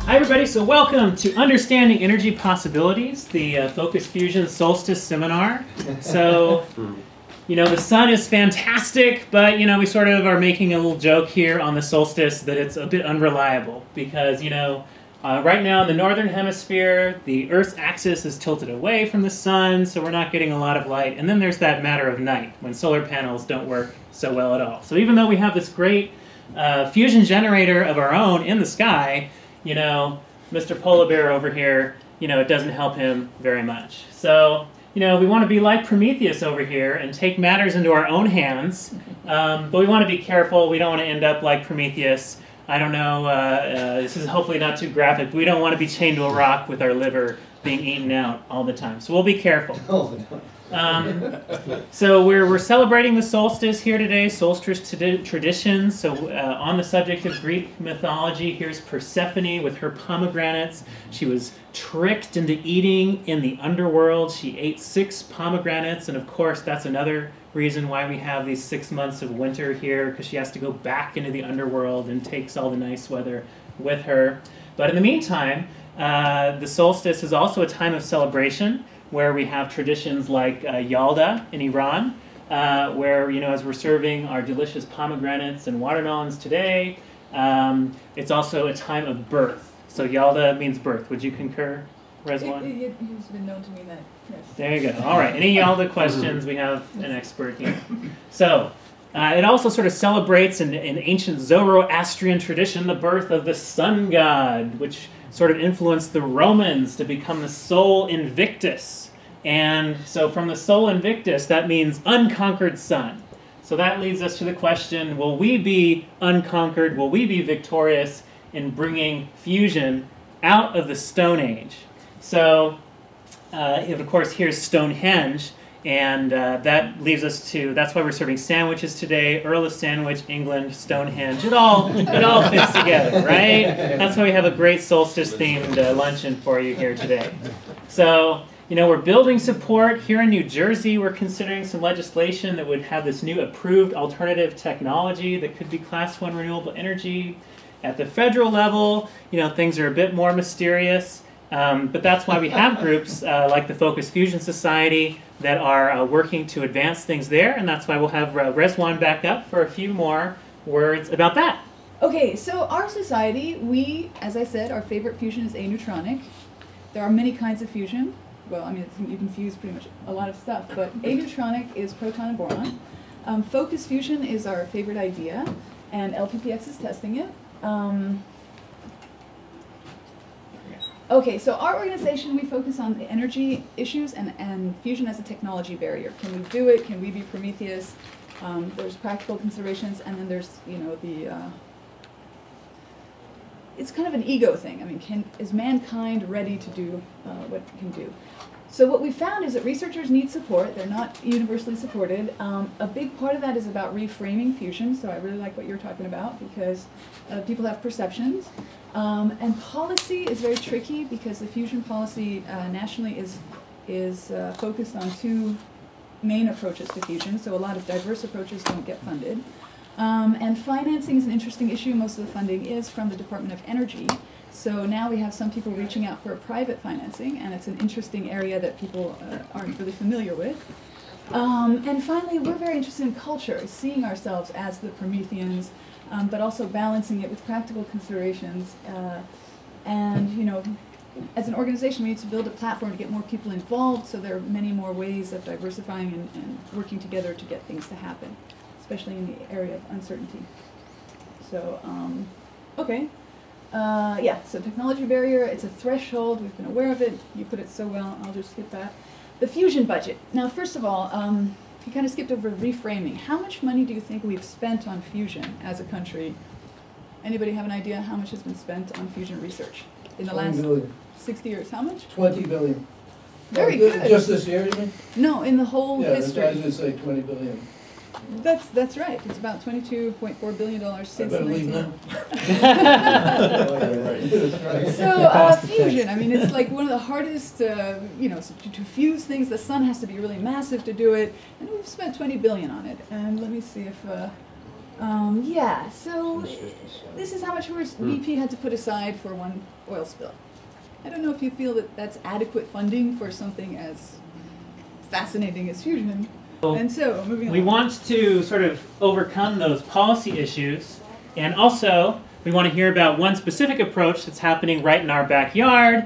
Hi everybody, so welcome to Understanding Energy Possibilities, the Focus Fusion Solstice Seminar. So, you know, the sun is fantastic, but, you know, we sort of are making a little joke here on the solstice that it's a bit unreliable because, you know, right now in the northern hemisphere, the Earth's axis is tilted away from the sun, so we're not getting a lot of light. And then there's that matter of night when solar panels don't work so well at all. So even though we have this great fusion generator of our own in the sky, you know, Mr. Polar Bear over here, you know, it doesn't help him very much. So, you know, we want to be like Prometheus over here and take matters into our own hands, but we want to be careful. We don't want to end up like Prometheus. I don't know, this is hopefully not too graphic, but we don't want to be chained to a rock with our liver being eaten out all the time. So we'll be careful. So we're celebrating the solstice here today, solstice traditions. So on the subject of Greek mythology, here's Persephone with her pomegranates. She was tricked into eating in the underworld. She ate 6 pomegranates, and of course that's another reason why we have these 6 months of winter here, because she has to go back into the underworld and takes all the nice weather with her. But in the meantime, the solstice is also a time of celebration, where we have traditions like Yalda in Iran, where, you know, as we're serving our delicious pomegranates and watermelons today, it's also a time of birth. So Yalda means birth. Would you concur, Rezwan? It's been known to mean that, yes. There you go. All right. Any Yalda questions? We have an expert here. So it also sort of celebrates in ancient Zoroastrian tradition the birth of the sun god, which sort of influenced the Romans to become the Sol Invictus. And so from the Sol Invictus, that means unconquered sun. So that leads us to the question, will we be unconquered? Will we be victorious in bringing fusion out of the Stone Age? So, of course, here's Stonehenge. And that leaves us to, that's why we're serving sandwiches today. Earl of Sandwich, England, Stonehenge. It all fits together, right? That's why we have a great solstice-themed luncheon for you here today. So, you know, we're building support. Here in New Jersey, we're considering some legislation that would have this new approved alternative technology that could be Class 1 renewable energy. At the federal level, you know, things are a bit more mysterious. But that's why we have groups like the Focus Fusion Society that are working to advance things there, and that's why we'll have Rezwan back up for a few more words about that. Okay, so our society, we, as I said, our favorite fusion is aneutronic. There are many kinds of fusion. Well, I mean, you can fuse pretty much a lot of stuff, but aneutronic is proton and boron. Focus fusion is our favorite idea, and LPPX is testing it. Okay, so our organization, we focus on the energy issues and fusion as a technology barrier. Can we do it? Can we be Prometheus? There's practical considerations, and then there's, you know, it's kind of an ego thing. I mean, is mankind ready to do what it can do? So what we found is that researchers need support. They're not universally supported. A big part of that is about reframing fusion, so I really like what you're talking about, because people have perceptions. And policy is very tricky because the fusion policy nationally is focused on 2 main approaches to fusion, so a lot of diverse approaches don't get funded. And financing is an interesting issue. Most of the funding is from the Department of Energy. So now we have some people reaching out for private financing, and it's an interesting area that people aren't really familiar with. And finally, we're very interested in culture, seeing ourselves as the Prometheans, but also balancing it with practical considerations. And, you know, as an organization, we need to build a platform to get more people involved, so there are many more ways of diversifying and working together to get things to happen, especially in the area of uncertainty. So, okay. Yeah, so technology barrier, it's a threshold. We've been aware of it. You put it so well, I'll just skip that. The fusion budget. Now, first of all, you kind of skipped over reframing. How much money do you think we've spent on fusion as a country? Anybody have an idea how much has been spent on fusion research in the last 60 years? How much? 20 billion. Very good. Just this year, you mean? No, in the whole history. Yeah, the guys would say 20 billion. That's right. It's about $22.4 billion since I better leave now. So fusion, I mean, it's like one of the hardest, you know, to fuse things. The sun has to be really massive to do it, and we've spent $20 billion on it. And let me see if Yeah, so this is how much BP had to put aside for one oil spill. I don't know if you feel that that's adequate funding for something as fascinating as fusion. And so, moving on. We want to sort of overcome those policy issues, and also we want to hear about one specific approach that's happening right in our backyard.